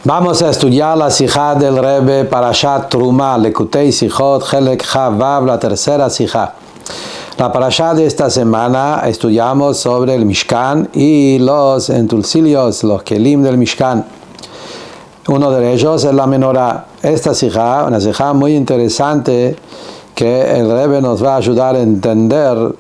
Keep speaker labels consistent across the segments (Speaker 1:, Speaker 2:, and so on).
Speaker 1: Vamos a estudiar la sijá del Rebbe Parashat Trumá, Lekutei Sijot, Helek Havav, la tercera sijá. La parashá de esta semana estudiamos sobre el Mishkan y los utensilios, los kelim del Mishkan. Uno de ellos es la menorá. Esta sijá, una sijá muy interesante que el Rebbe nos va a ayudar a entender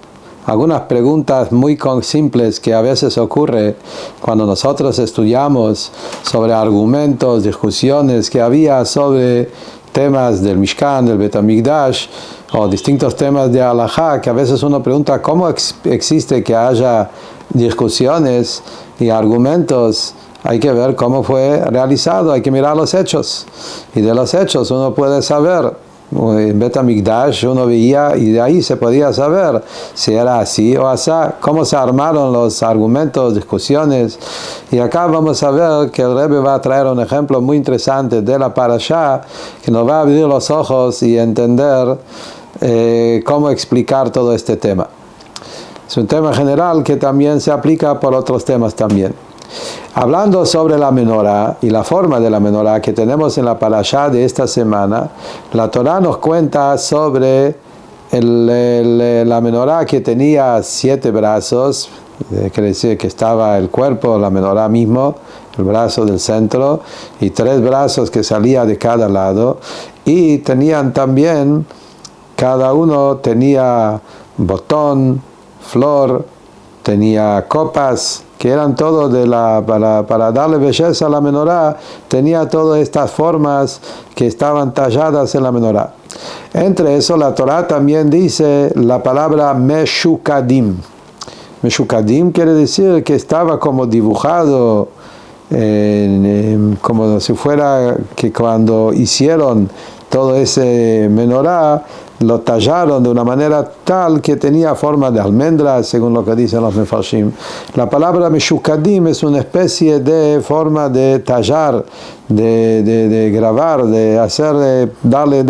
Speaker 1: algunas preguntas muy simples que a veces ocurre cuando nosotros estudiamos sobre argumentos, discusiones que había sobre temas del Mishkan, del Bet HaMikdash o distintos temas de Halajá, que a veces uno pregunta cómo existe que haya discusiones y argumentos. Hay que ver cómo fue realizado, hay que mirar los hechos, y de los hechos uno puede saber. En Bet HaMikdash uno veía y de ahí se podía saber si era así o asá, cómo se armaron los argumentos, discusiones. Y acá vamos a ver que el Rebbe va a traer un ejemplo muy interesante de la parashá que nos va a abrir los ojos y entender cómo explicar todo este tema. Es un tema general que también se aplica por otros temas también. Hablando sobre la menorá y la forma de la menorá que tenemos en la parashá de esta semana, la Torá nos cuenta sobre la menorá que tenía 7 brazos, quiere decir que estaba el cuerpo, la menorá mismo, el brazo del centro, y 3 brazos que salían de cada lado, y tenían también, cada uno tenía botón, flor, tenía copas, que eran todo para darle belleza a la menorá, tenía todas estas formas que estaban talladas en la menorá. Entre eso la Torá también dice la palabra meshukadim. Meshukadim quiere decir que estaba como dibujado, como si fuera que cuando hicieron todo ese menorá, lo tallaron de una manera tal que tenía forma de almendra, según lo que dicen los mefarshim. La palabra meshukadim es una especie de forma de tallar, de grabar, de hacer, darle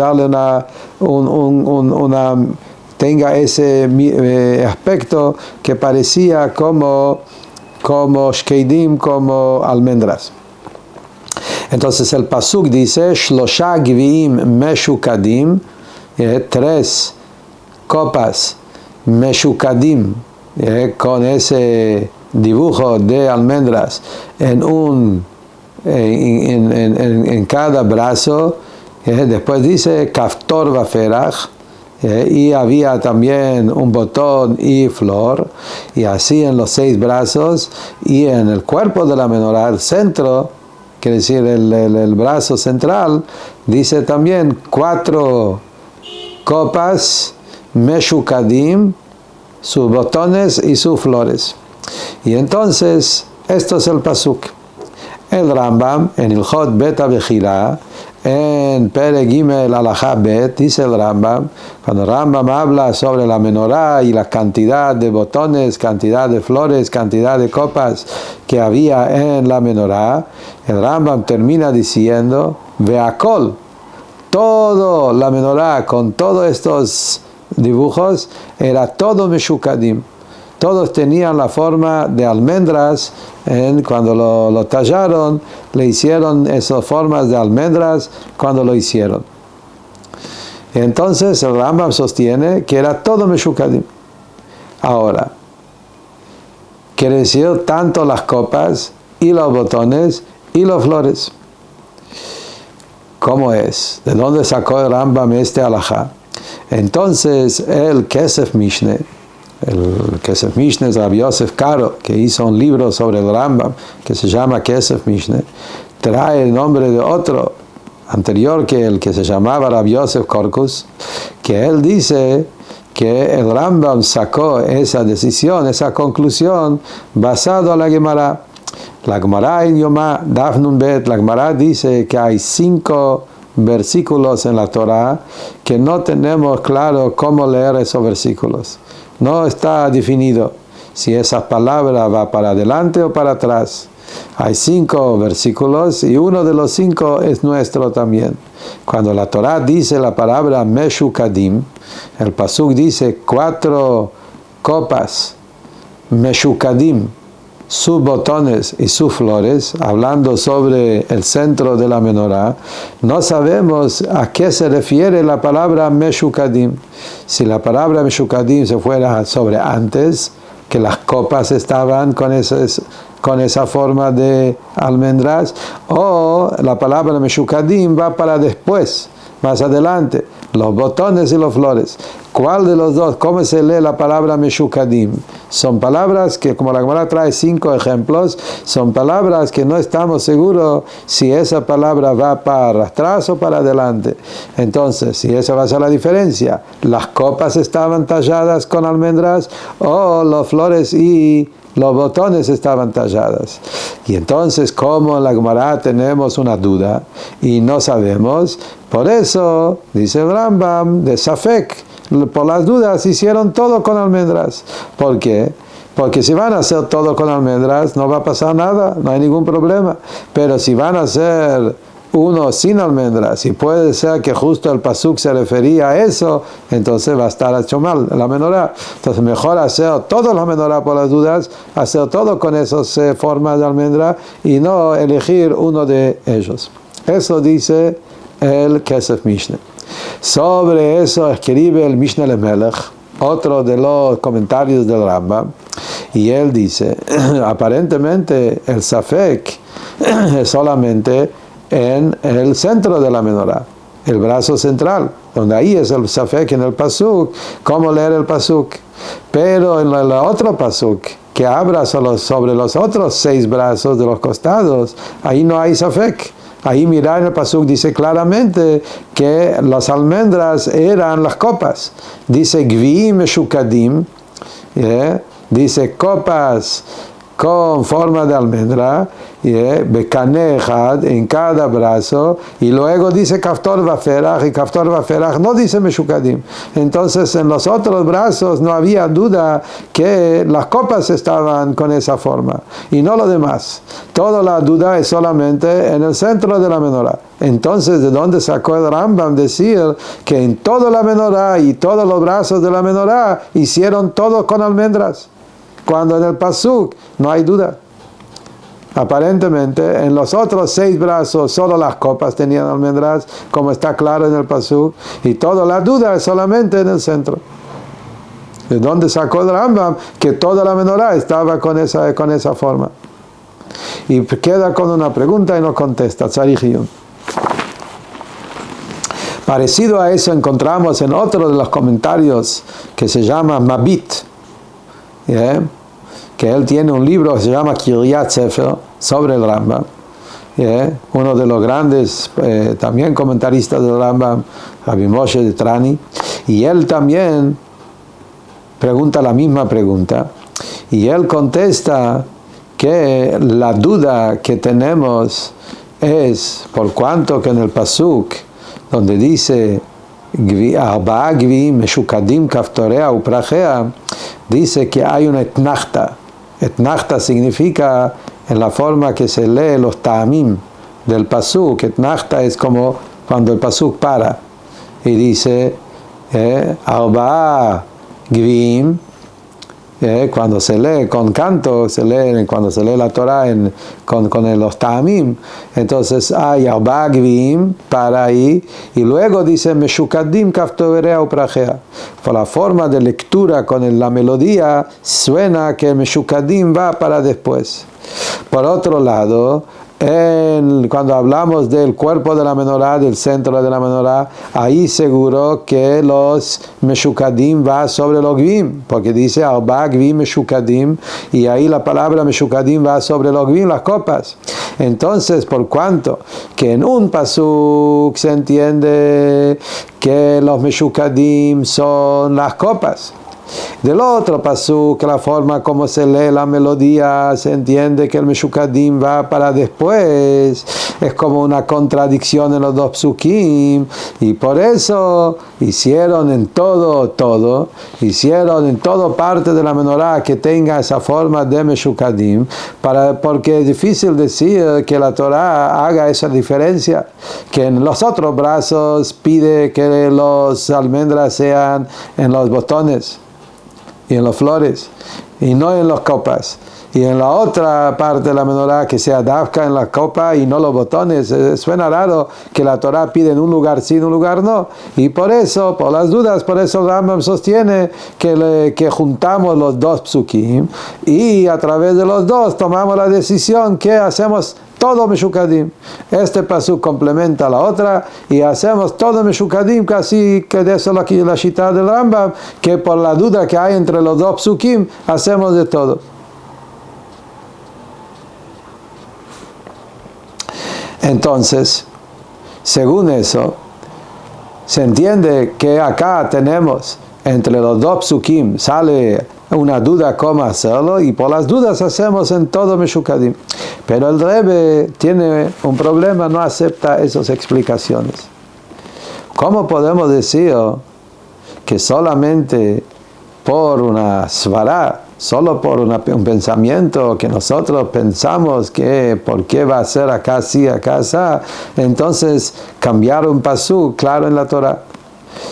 Speaker 1: tenga ese aspecto que parecía como shkeidim, como almendras. Entonces el pasuk dice Shlosha Gviim Meshukadim, 3 copas Meshukadim, con ese dibujo de almendras en cada brazo. Después dice Kaftor Vaferach, y había también un botón y flor, y así en los 6 brazos, y en el cuerpo de la menorá, el centro, quiere decir el brazo central, dice también 4 copas meshukadim, sus botones y sus flores. Y entonces, esto es el pasuk. El Rambam, en Ilchot Bet HaBechila, en Perek Gimel Halajá Bet, dice el Rambam, cuando Rambam habla sobre la menorá y la cantidad de botones, cantidad de flores, cantidad de copas que había en la menorá, el Rambam termina diciendo, Veakol, todo la menorá con todos estos dibujos era todo meshukadim. Todos tenían la forma de almendras. Cuando lo tallaron, le hicieron esas formas de almendras cuando lo hicieron. Entonces el Rambam sostiene que era todo meshukadim. Ahora, quiere decir tanto las copas y los botones y las flores. ¿Cómo es? ¿De dónde sacó el Rambam este halajá? Entonces el Kesef Mishneh, es Rabbi Yosef Karo, que hizo un libro sobre el Rambam que se llama Kesef Mishneh, trae el nombre de otro anterior que el que se llamaba Rabbi Yosef Korkus, que él dice que el Rambam sacó esa decisión, esa conclusión basado en la Gemara. La Gemara en Yomá, Daf Nun Bet, la Gemara dice que hay 5 versículos en la Torá que no tenemos claro cómo leer esos versículos. No está definido si esa palabra va para adelante o para atrás. Hay 5 versículos y uno de los 5 es nuestro también. Cuando la Torá dice la palabra Meshukadim, el pasuk dice 4 copas Meshukadim, sus botones y sus flores, hablando sobre el centro de la menorá, no sabemos a qué se refiere la palabra meshukadim. Si la palabra meshukadim se fuera sobre antes, que las copas estaban con esa forma de almendras, o la palabra meshukadim va para después, más adelante, los botones y las flores. ¿Cuál de los dos? ¿Cómo se lee la palabra meshukadim? Son palabras que, como la Gemara trae 5 ejemplos, son palabras que no estamos seguros si esa palabra va para atrás o para adelante. Entonces, si esa va a ser la diferencia, las copas estaban talladas con almendras o las flores y los botones estaban talladas. Y entonces, como en la Gemara tenemos una duda y no sabemos, por eso, dice el Rambam, de Safek, por las dudas hicieron todo con almendras. ¿Por qué? Porque si van a hacer todo con almendras, no va a pasar nada, no hay ningún problema. Pero si van a hacer uno sin almendras, y puede ser que justo el pasuk se refería a eso, entonces va a estar hecho mal la menorá. Entonces mejor hacer todo la menorá por las dudas, hacer todo con esas formas de almendra y no elegir uno de ellos. Eso dice el Kesef Mishneh. Sobre eso escribe el Mishneh LeMelech, otro de los comentarios del Rambam, y él dice, aparentemente el Safek es solamente en el centro de la menorá, el brazo central, donde ahí es el Safek en el pasuk, cómo leer el pasuk. Pero en el otro pasuk, que habla sobre los otros 6 brazos de los costados, ahí no hay Safek. Ahí mira en el pasuk, dice claramente que las almendras eran las copas. Dice Gviim Meshukadim, dice copas con forma de almendra, Bekanehad en cada brazo, y luego dice Kaftor Vaferach, y Kaftor Vaferach no dice Meshukadim. Entonces en los otros brazos no había duda que las copas estaban con esa forma, y no lo demás. Toda la duda es solamente en el centro de la menorá. Entonces, ¿de dónde sacó el Rambam decir que en toda la menorá y todos los brazos de la menorá hicieron todo con almendras? Cuando en el pasuk no hay duda. Aparentemente, en los otros 6 brazos solo las copas tenían almendras, como está claro en el pasuk, y toda la duda es solamente en el centro. ¿De dónde sacó el Rambam que toda la menorá estaba con esa forma? Y queda con una pregunta y no contesta. Tzarich. Parecido a eso encontramos en otro de los comentarios que se llama Mabit, que él tiene un libro que se llama Kiryat Sefer sobre el Rambam, uno de los grandes también comentaristas del Rambam, Rabbi Moshe de Trani, y él también pregunta la misma pregunta, y él contesta que la duda que tenemos es por cuanto que en el pasuk donde dice Arba'a Gviim Meshukadim Kaftorea Uprachea, dice que hay una etnachta. Etnachta significa en la forma que se lee los ta'amim del pasuk. Etnachta es como cuando el pasuk para y dice Arba'a Gviim, cuando se lee con canto, cuando se lee la Torah con los ta'amim, entonces hay Arba'a Gviim para ahí, y luego dice Meshukadim Kaftorea Uprachea. Por la forma de lectura con la melodía, suena que Meshukadim va para después. Por otro lado, cuando hablamos del cuerpo de la menorá, del centro de la menorá, ahí seguro que los Meshukadim va sobre los Gvim, porque dice Arba'a Gvim Meshukadim, y ahí la palabra Meshukadim va sobre los Gvim, las copas. Entonces, por cuanto que en un pasuk se entiende que los Meshukadim son las copas, del otro pasuk, la forma como se lee la melodía, se entiende que el Meshukadim va para después. Es como una contradicción en los dos psukim, y por eso hicieron en todo, hicieron en todo parte de la menorá que tenga esa forma de Meshukadim, porque es difícil decir que la Torah haga esa diferencia, que en los otros brazos pide que los almendras sean en los botones y en las flores, y no en las copas. y en la otra parte de la menorá que sea dafka en la copa y no los botones. Suena raro que la Torah pide en un lugar sí, en un lugar no, y por eso, por las dudas, por eso Rambam sostiene que juntamos los dos psukim y a través de los dos tomamos la decisión que hacemos todo Meshukadim. Este pasuk complementa la otra y hacemos todo Meshukadim, casi que de eso la shita del Rambam, que por la duda que hay entre los dos psukim, hacemos de todo. Entonces, según eso, se entiende que acá tenemos entre los dos psukim, sale una duda cómo hacerlo, y por las dudas hacemos en todo Meshukadim. Pero el Rebbe tiene un problema, no acepta esas explicaciones. ¿Cómo podemos decir que solamente por una svará, solo por un pensamiento que nosotros pensamos que por qué va a ser acá sí, acá sí, entonces cambiar un pasuk claro en la Torah?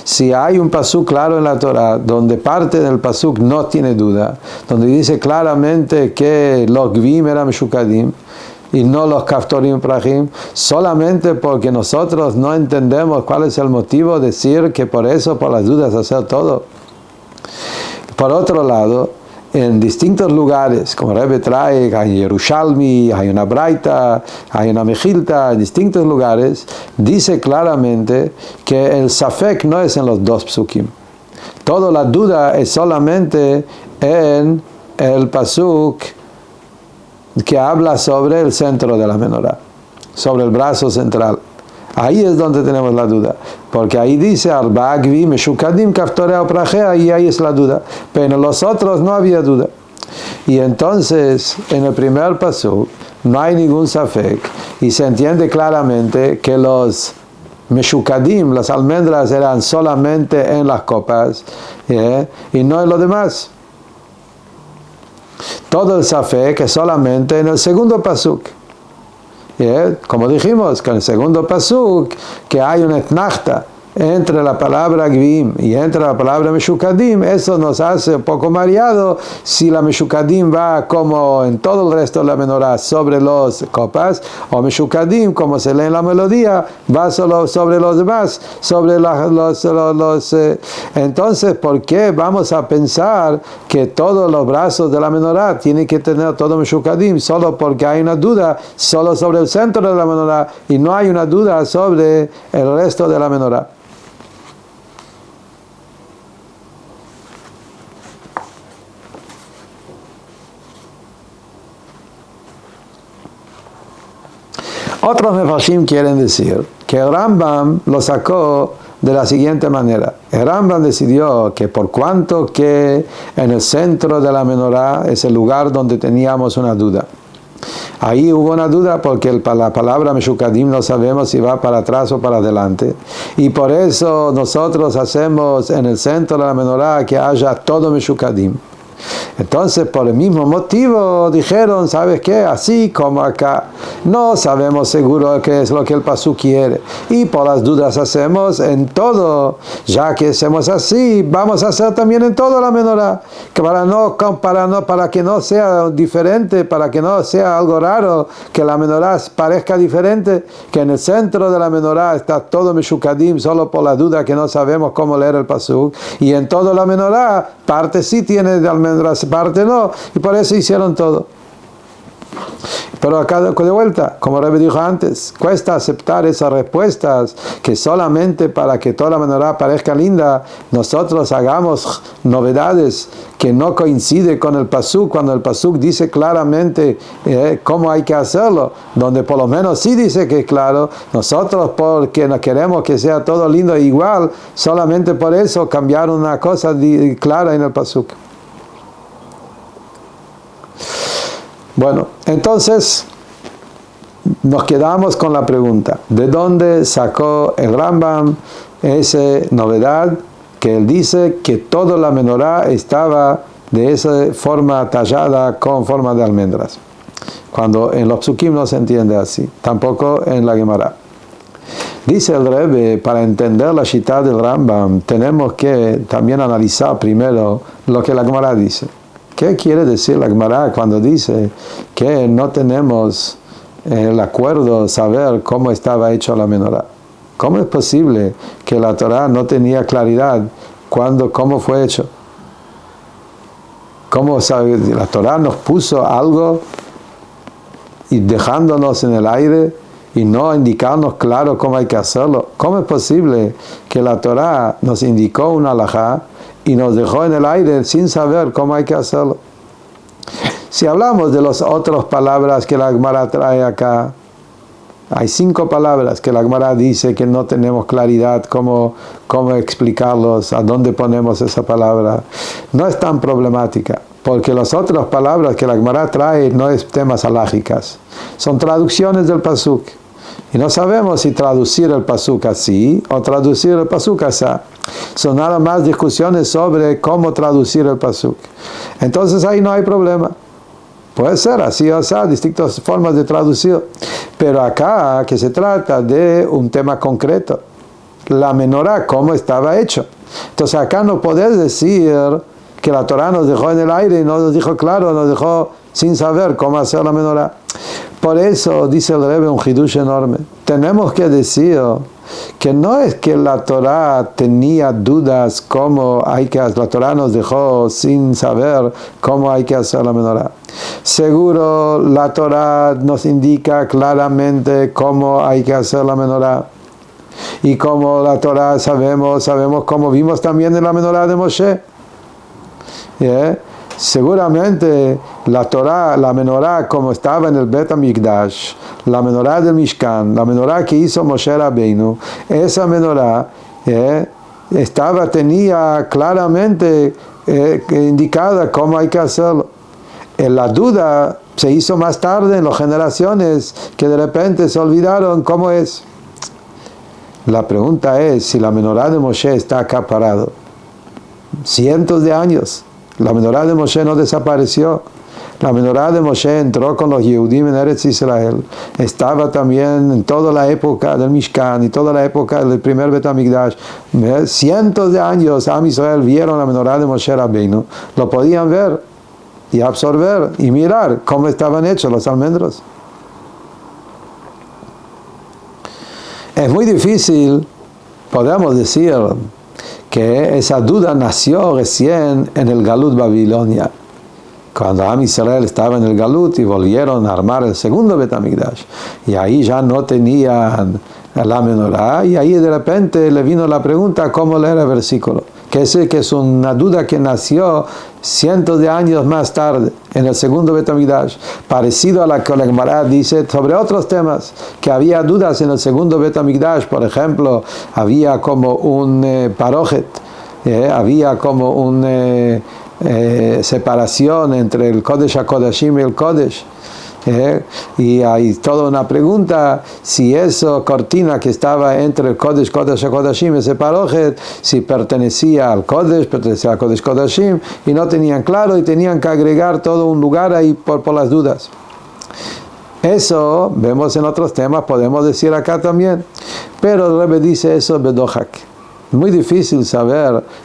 Speaker 1: Si hay un pasuk claro en la Torah, donde parte del pasuk no tiene duda, donde dice claramente que los gvim eran meshukadim y no los kaftorim prahim, solamente porque nosotros no entendemos cuál es el motivo de decir que por eso, por las dudas, hacer todo. Por otro lado, en distintos lugares, como Rebbe trae, hay Yerushalmi, hay una Braita, hay una Mejilta, en distintos lugares, dice claramente que el Safek no es en los dos psukim. Toda la duda es solamente en el pasuk que habla sobre el centro de la menorá, sobre el brazo central. Ahí es donde tenemos la duda, porque ahí dice Arba Gvi Meshukadim Kaftorea Prajea, y ahí es la duda, pero en los otros no había duda. Y entonces en el primer pasuk no hay ningún safek y se entiende claramente que los Meshukadim, las almendras, eran solamente en las copas y no en lo demás. Todo el safek es solamente en el segundo pasuk. Como dijimos, que en el segundo pasuk, que hay una etnachta entre la palabra Gvim y entre la palabra Meshukadim, eso nos hace un poco mareado si la Meshukadim va como en todo el resto de la menorá sobre los copas, o Meshukadim, como se lee en la melodía, va solo sobre los demás, sobre entonces, ¿por qué vamos a pensar que todos los brazos de la menorá tienen que tener todo Meshukadim solo porque hay una duda solo sobre el centro de la menorá y no hay una duda sobre el resto de la menorá? Otros mefarshim quieren decir que el Rambam lo sacó de la siguiente manera. El Rambam decidió que por cuanto que en el centro de la menorá es el lugar donde teníamos una duda. Ahí hubo una duda porque la palabra Meshukadim no sabemos si va para atrás o para adelante. Y por eso nosotros hacemos en el centro de la menorá que haya todo Meshukadim. Entonces, por el mismo motivo, dijeron, ¿sabes qué? Así como acá, no sabemos seguro qué es lo que el pasuk quiere. Y por las dudas hacemos en todo. Ya que hacemos así, vamos a hacer también en todo la menorá. Para que no sea diferente, para que no sea algo raro, que la menorá parezca diferente, que en el centro de la menorá está todo Meshukadim, solo por la duda que no sabemos cómo leer el pasuk. Y en toda la menorá, parte sí tiene de almendras, parte no, y por eso hicieron todo. Pero acá de vuelta, como Rebbe dijo antes, cuesta aceptar esas respuestas que solamente para que toda la menorá parezca linda, nosotros hagamos novedades que no coinciden con el pasuk, cuando el pasuk dice claramente cómo hay que hacerlo, donde por lo menos sí dice que es claro, nosotros porque no queremos que sea todo lindo e igual, solamente por eso cambiar una cosa clara en el pasuk. Bueno, entonces nos quedamos con la pregunta, ¿de dónde sacó el Rambam esa novedad que él dice que toda la menorá estaba de esa forma tallada con forma de almendras? Cuando en los psukim no se entiende así, tampoco en la Gemara. Dice el Rebbe, para entender la shita del Rambam, tenemos que también analizar primero lo que la Gemara dice. ¿Qué quiere decir la Gemara cuando dice que no tenemos el acuerdo saber cómo estaba hecho la menorá? ¿Cómo es posible que la Torá no tenía claridad cómo fue hecho? ¿Cómo sabe? La Torá nos puso algo y dejándonos en el aire y no indicarnos claro cómo hay que hacerlo. ¿Cómo es posible que la Torá nos indicó una halajá y nos dejó en el aire sin saber cómo hay que hacerlo? Si hablamos de las otras palabras que la Gemara trae acá, hay 5 palabras que la Gemara dice que no tenemos claridad cómo explicarlos, a dónde ponemos esa palabra. No es tan problemática, porque las otras palabras que la Gemara trae no es temas halágicas, son traducciones del pasuk. Y no sabemos si traducir el pasuk así o traducir el pasuk así. Son nada más discusiones sobre cómo traducir el pasuk. Entonces ahí no hay problema. Puede ser así o así, distintas formas de traducir. Pero acá que se trata de un tema concreto. La menorá, cómo estaba hecho. Entonces acá no podés decir que la Torá nos dejó en el aire y no nos dijo claro, nos dejó sin saber cómo hacer la menorá. Por eso dice el Rebbe un hidush enorme. Tenemos que decir que no es que la Torá tenía dudas cómo hay que hacer, la Torá nos dejó sin saber cómo hay que hacer la menorá. Seguro la Torá nos indica claramente cómo hay que hacer la menorá. Y como la Torá sabemos cómo vimos también en la menorá de Moshe. Seguramente la Torá, la menorá como estaba en el Bet HaMikdash, la menorá del Mishkan, la menorá que hizo Moshe Rabbeinu, esa menorá tenía claramente indicada cómo hay que hacerlo. La duda se hizo más tarde en las generaciones que de repente se olvidaron cómo es. La pregunta es si la menorá de Moshe está acá parado. Cientos de años. La menorá de Moshe no desapareció. La menorá de Moshe entró con los Yehudim en Eretz Israel. Estaba también en toda la época del Mishkan y toda la época del primer Bet HaMikdash. Cientos de años Am Israel vieron la menorá de Moshe Rabbeinu. Lo podían ver y absorber y mirar cómo estaban hechos los almendros. Es muy difícil, podemos decir, que esa duda nació recién en el Galut Babilonia, cuando Am Israel estaba en el Galut y volvieron a armar el segundo Bet HaMikdash, y ahí ya no tenían la menorá, y ahí de repente le vino la pregunta cómo leer el versículo, que es una duda que nació cientos de años más tarde, en el segundo Bet HaMikdash, parecido a la que la Gemara dice sobre otros temas, que había dudas en el segundo Bet HaMikdash. Por ejemplo, había como un parojet, había como una separación entre el Kodesh HaKodashim y el Kodesh. Y hay toda una pregunta si esa cortina que estaba entre el Kodesh HaKodashim, ese parojet, si pertenecía al Kodesh, pertenecía al Kodesh Kodashim, y no tenían claro y tenían que agregar todo un lugar ahí por las dudas. Eso vemos en otros temas, podemos decir acá también, pero el Rebbe dice eso bedohak. Muy difícil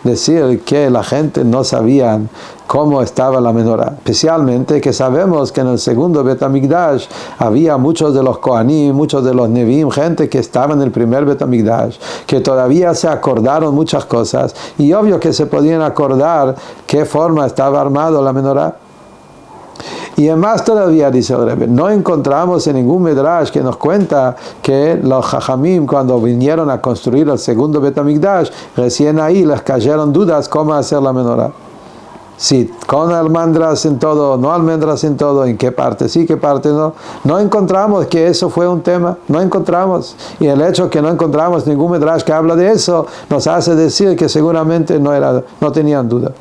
Speaker 1: decir que la gente no sabía cómo estaba la menorá. Especialmente que sabemos que en el segundo Bet HaMikdash había muchos de los Kohanim, muchos de los Nevi'im, gente que estaba en el primer Bet HaMikdash, que todavía se acordaron muchas cosas, y obvio que se podían acordar qué forma estaba armado la menorá. Y además todavía, dice el Rebbe, no encontramos en ningún Midrash que nos cuenta que los Jajamim, cuando vinieron a construir el segundo Bet HaMikdash, recién ahí les cayeron dudas cómo hacer la menorá. Si con almendras en todo, no almendras en todo, en qué parte sí, qué parte no. No encontramos que eso fue un tema, no encontramos. Y el hecho que no encontramos ningún Midrash que habla de eso, nos hace decir que seguramente no tenían duda.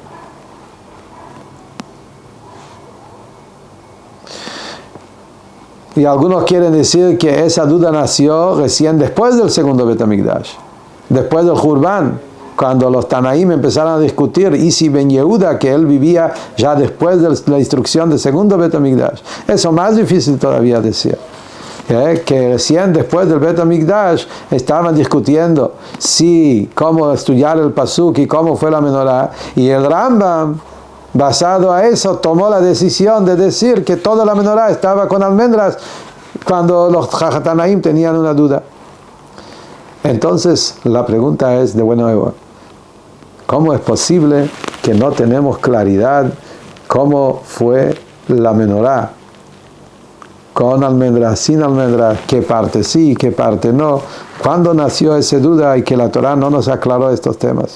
Speaker 1: Y algunos quieren decir que esa duda nació recién después del segundo Bet HaMikdash, después del Hurban, cuando los Tanaim empezaron a discutir, y si Ben Yehuda, que él vivía ya después de la instrucción del segundo Bet HaMikdash. Eso más difícil todavía decir. Que recién después del Bet HaMikdash estaban discutiendo cómo estudiar el pasuk y cómo fue la menorá. Y el Rambam basado a eso, tomó la decisión de decir que toda la menorá estaba con almendras cuando los Jajatanaim tenían una duda. Entonces, la pregunta es de nuevo, ¿cómo es posible que no tenemos claridad cómo fue la menorá? Con almendras, sin almendras, qué parte sí, qué parte no. ¿Cuándo nació esa duda y que la Torah no nos aclaró estos temas?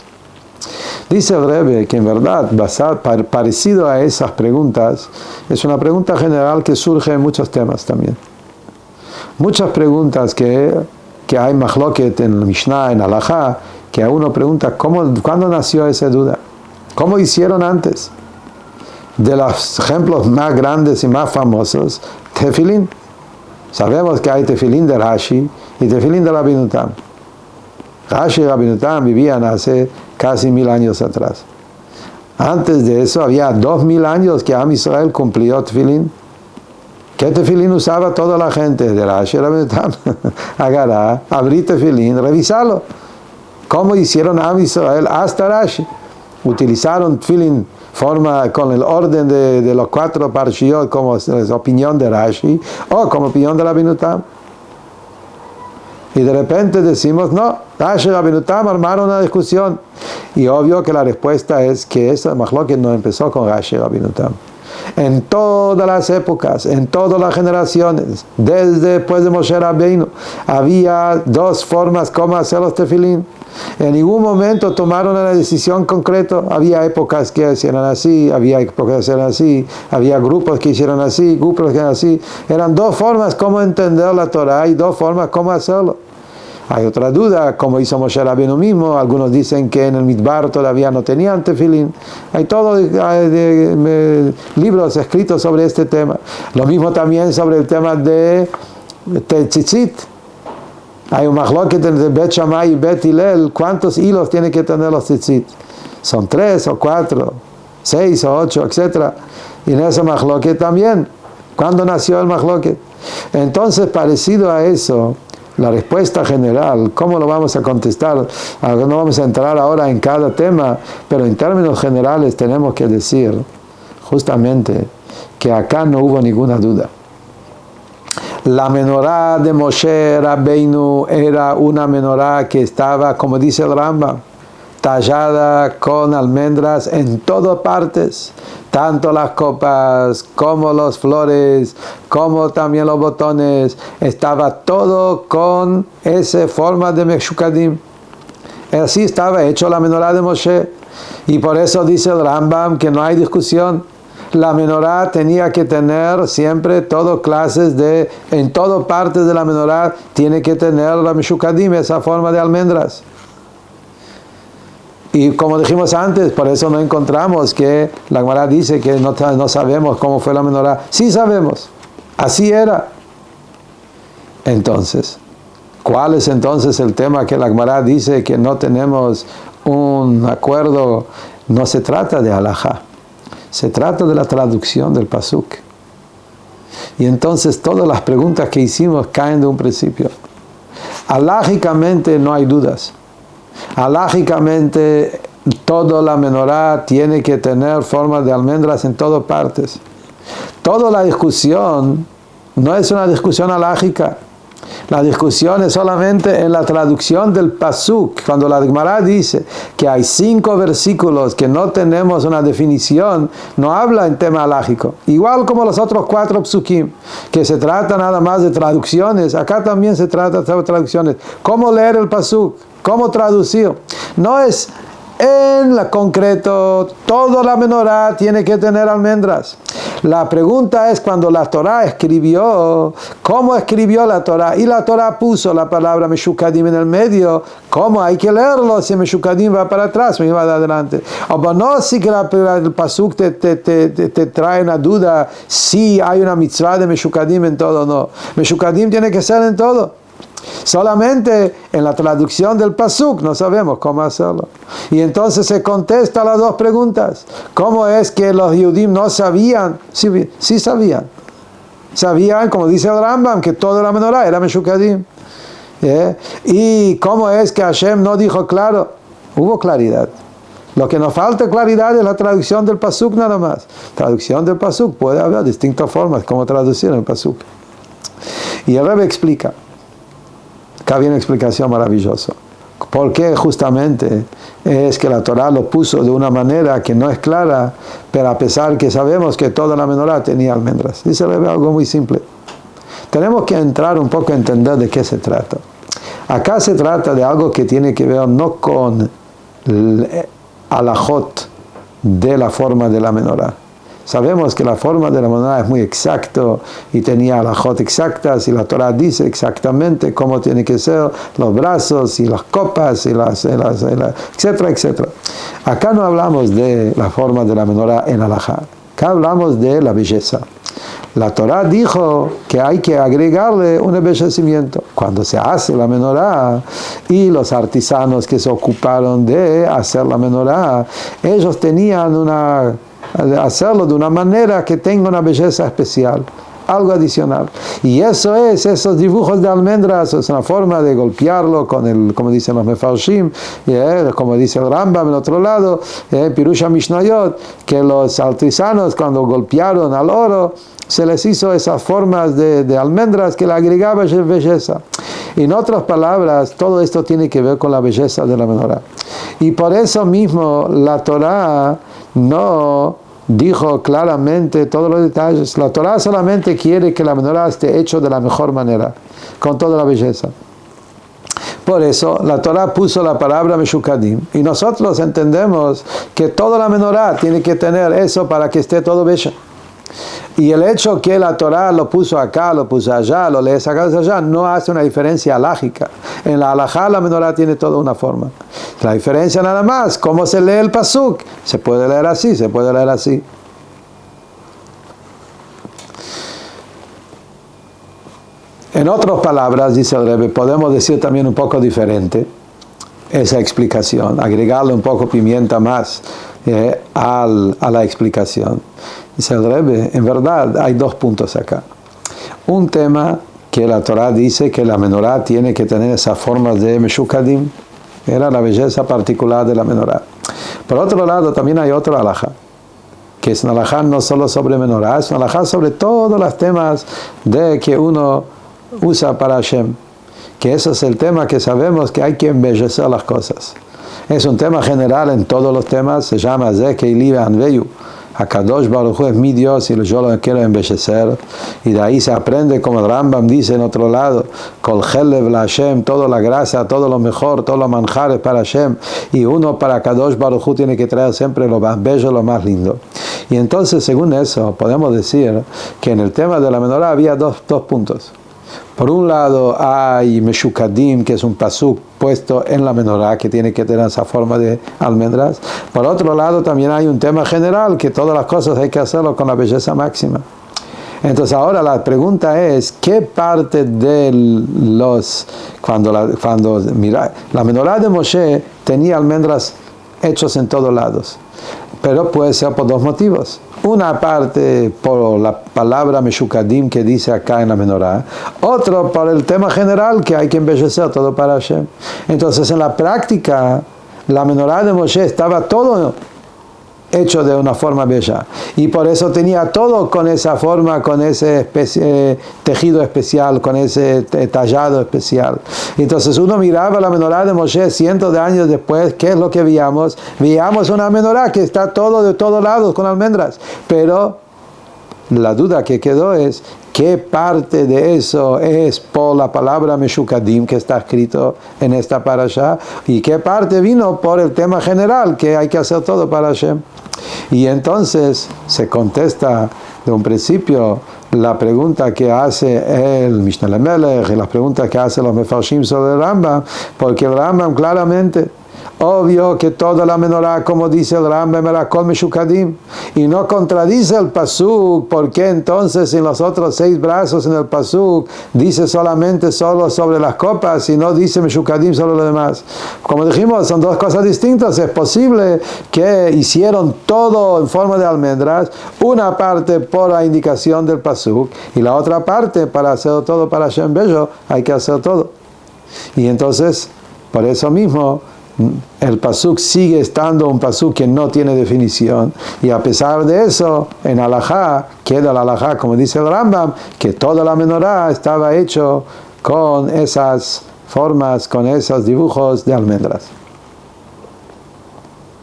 Speaker 1: Dice el Rebbe que en verdad, parecido a esas preguntas, es una pregunta general que surge en muchos temas también. Muchas preguntas que hay mahloket en el Mishnah, en Halajá, que a uno pregunta, ¿cuándo nació esa duda? ¿Cómo hicieron antes? De los ejemplos más grandes y más famosos, tefilín. Sabemos que hay tefilín de Rashi y tefilín de Rabbeinu Tam. Rashi y Rabbeinu Tam vivían hace casi 1000 años atrás. Antes de eso había 2000 años que Am Israel cumplió tefilín. ¿Qué tefilín usaba toda la gente? De Rashi y Rabbeinu Tam. Agarrar, abrir tefilín, revisarlo. ¿Cómo hicieron Am Israel hasta Rashi? Utilizaron tefilín forma con el orden de los 4 parshiot como opinión de Rashi o como opinión de Rabbeinu Tam. Y de repente decimos, no, Rashi y Rabbeinu Tam armaron una discusión. Y obvio que la respuesta es que esa mahloket no empezó con Rashi y Rabbeinu Tam. En todas las épocas, en todas las generaciones, desde después de Moshe Rabbeinu, había 2 formas como hacer los tefilín. En ningún momento tomaron una decisión concreta. Había épocas que hicieron así, había épocas que hicieron así, había grupos que hicieron así, grupos que hicieron así. Eran 2 formas como entender la Torah y 2 formas como hacerlo. Hay otra duda, como hizo Moshe Rabbeinu mismo. Algunos dicen que en el Midbar todavía no tenían tefilín. Hay todos libros escritos sobre este tema. Lo mismo también sobre el tema de tzitzit. Hay un mahloket entre Bet Shammai y Bet Hillel. ¿Cuántos hilos tienen que tener los tzitzit? ¿Son 3 o 4, 6 o 8, etc.? Y en ese mahloket también. ¿Cuándo nació el mahloket? Entonces, parecido a eso, la respuesta general, ¿cómo lo vamos a contestar? No vamos a entrar ahora en cada tema, pero en términos generales tenemos que decir justamente que acá no hubo ninguna duda. La menorá de Moshe Rabbeinu era una menorá que estaba, como dice el Rambam, tallada con almendras en todas partes, tanto las copas como las flores, como también los botones, estaba todo con esa forma de Meshukadim. Así estaba hecho la menorá de Moshe, y por eso dice el Rambam que no hay discusión. La menorá tenía que tener siempre todas clases en todas partes de la menorá tiene que tener la Meshukadim, esa forma de almendras. Y como dijimos antes, por eso no encontramos que la Gemara dice que no sabemos cómo fue la menorá. Sí sabemos, así era. Entonces, ¿cuál es entonces el tema que la Gemara dice que no tenemos un acuerdo? No se trata de halajá, se trata de la traducción del pasuk. Y entonces todas las preguntas que hicimos caen de un principio. Halágicamente no hay dudas. Halágicamente toda la menorá tiene que tener formas de almendras en todas partes. Toda la discusión no es una discusión halágica. La discusión es solamente en la traducción del pasuk. Cuando la Gemara dice que hay 5 versículos que no tenemos una definición, no habla en tema halágico. Igual como los otros 4 psukim, que se trata nada más de traducciones, acá también se trata de traducciones. ¿Cómo leer el pasuk? ¿Cómo traducir? No es en la concreto, toda la menorá tiene que tener almendras. La pregunta es cuando la Torah escribió, ¿cómo escribió la Torah? Y la Torah puso la palabra Meshukadim en el medio, ¿cómo hay que leerlo? Si Meshukadim va para atrás, me va de adelante. O no, si que el pasuk te trae una duda, si hay una mitzvah de Meshukadim en todo o no. Meshukadim tiene que ser en todo. Solamente en la traducción del pasuk no sabemos cómo hacerlo. Y entonces se contesta las 2 preguntas. ¿Cómo es que los Yehudim no sabían? Sí sabían. Sabían, como dice el Rambam, que toda la menorá era Meshukadim. ¿Y cómo es que Hashem no dijo claro? Hubo claridad. Lo que nos falta claridad es la traducción del pasuk nada más. Traducción del pasuk, puede haber distintas formas como traducir el pasuk. Y el Rebbe explica, acá viene una explicación maravillosa. ¿Por qué justamente es que la Torah lo puso de una manera que no es clara, pero a pesar que sabemos que toda la menorá tenía almendras? Dice el Rebbe algo muy simple. Tenemos que entrar un poco a entender de qué se trata. Acá se trata de algo que tiene que ver no con el alajot de la forma de la menorá. Sabemos que la forma de la menorá es muy exacto y tenía alajot exactas y la Torah dice exactamente cómo tiene que ser los brazos y las copas y etcétera, etcétera. Acá no hablamos de la forma de la menorá en alajá. Acá hablamos de la belleza. La Torah dijo que hay que agregarle un embellecimiento. Cuando se hace la menorá y los artesanos que se ocuparon de hacer la menorá, ellos tenían hacerlo de una manera que tenga una belleza especial, algo adicional. Y eso es, esos dibujos de almendras, es una forma de golpearlo con como dicen los mefarshim, como dice el Rambam en otro lado, Pirusha Mishnayot, que los artesanos cuando golpearon al oro, se les hizo esas formas de almendras que le agregaba belleza. En otras palabras, todo esto tiene que ver con la belleza de la menorá. Y por eso mismo la Torah no dijo claramente todos los detalles. La Torah solamente quiere que la menorá esté hecho de la mejor manera, con toda la belleza. Por eso la Torah puso la palabra Meshukadim. Y nosotros entendemos que toda la menorá tiene que tener eso para que esté todo bello. Y el hecho que la Torah lo puso acá, lo puso allá, lo lees acá, allá, no hace una diferencia alágica. En la alajá la menorá tiene toda una forma. La diferencia nada más, cómo se lee el pasuk. Se puede leer así, se puede leer así. En otras palabras, dice el Rebbe, podemos decir también un poco diferente esa explicación, agregarle un poco pimienta más a la explicación. Dice el Rebbe, en verdad hay dos puntos acá. Un tema que la Torah dice que la menorá tiene que tener esa forma de Meshukadim, era la belleza particular de la menorá. Por otro lado, también hay otro alajá, que es un alajá no solo sobre menorá, es un alajá sobre todos los temas de que uno usa para Hashem, que ese es el tema que sabemos que hay que embellecer las cosas. Es un tema general en todos los temas, se llama Zeke Libe Anveyu. HaKadosh Baruj Hu es mi Dios y yo lo quiero embellecer. Y de ahí se aprende, como el Rambam dice en otro lado, Kol Chelev la Hashem, toda la grasa, todo lo mejor, todos los manjares para Hashem. Y uno para HaKadosh Baruj Hu tiene que traer siempre lo más bello, lo más lindo. Y entonces, según eso, podemos decir que en el tema de la menorá había dos puntos. Por un lado hay Meshukadim, que es un pasuk puesto en la menorá, que tiene que tener esa forma de almendras. Por otro lado también hay un tema general, que todas las cosas hay que hacerlo con la belleza máxima. Entonces ahora la pregunta es, ¿qué parte de mira, la menorá de Moshe tenía almendras hechos en todos lados? Pero puede ser por dos motivos. Una parte por la palabra Meshukadim que dice acá en la menorá, otro por el tema general que hay que embellecer todo para Hashem. Entonces en la práctica la menorá de Moshe estaba todo hecho de una forma bella y por eso tenía todo con esa forma, con ese tejido especial, con ese tallado especial. Entonces uno miraba la menorá de Moshe cientos de años después, ¿qué es lo que veíamos? Veíamos una menorá que está todo de todos lados con almendras, pero la duda que quedó es ¿qué parte de eso es por la palabra Meshukadim que está escrito en esta parashá? ¿Y qué parte vino por el tema general que hay que hacer todo para Hashem? Y entonces se contesta de un principio la pregunta que hace el Mishnah Melech y las preguntas que hacen los Mefarshim sobre el Rambam, porque el Rambam claramente obvio que toda la menorá, como dice el Rambam, era kol Meshukadim, y no contradice el pasuk, porque entonces en los otros 6 brazos en el pasuk dice solo sobre las copas y no dice Meshukadim sobre lo demás. Como dijimos, son dos cosas distintas. Es posible que hicieron todo en forma de almendras, una parte por la indicación del pasuk y la otra parte para hacer todo para Hashem bello, hay que hacer todo. Y entonces, por eso mismo, el pasuk sigue estando un pasuk que no tiene definición, y a pesar de eso, en alajá, queda la alajá, como dice el Rambam, que toda la menorá estaba hecho con esas formas, con esos dibujos de almendras.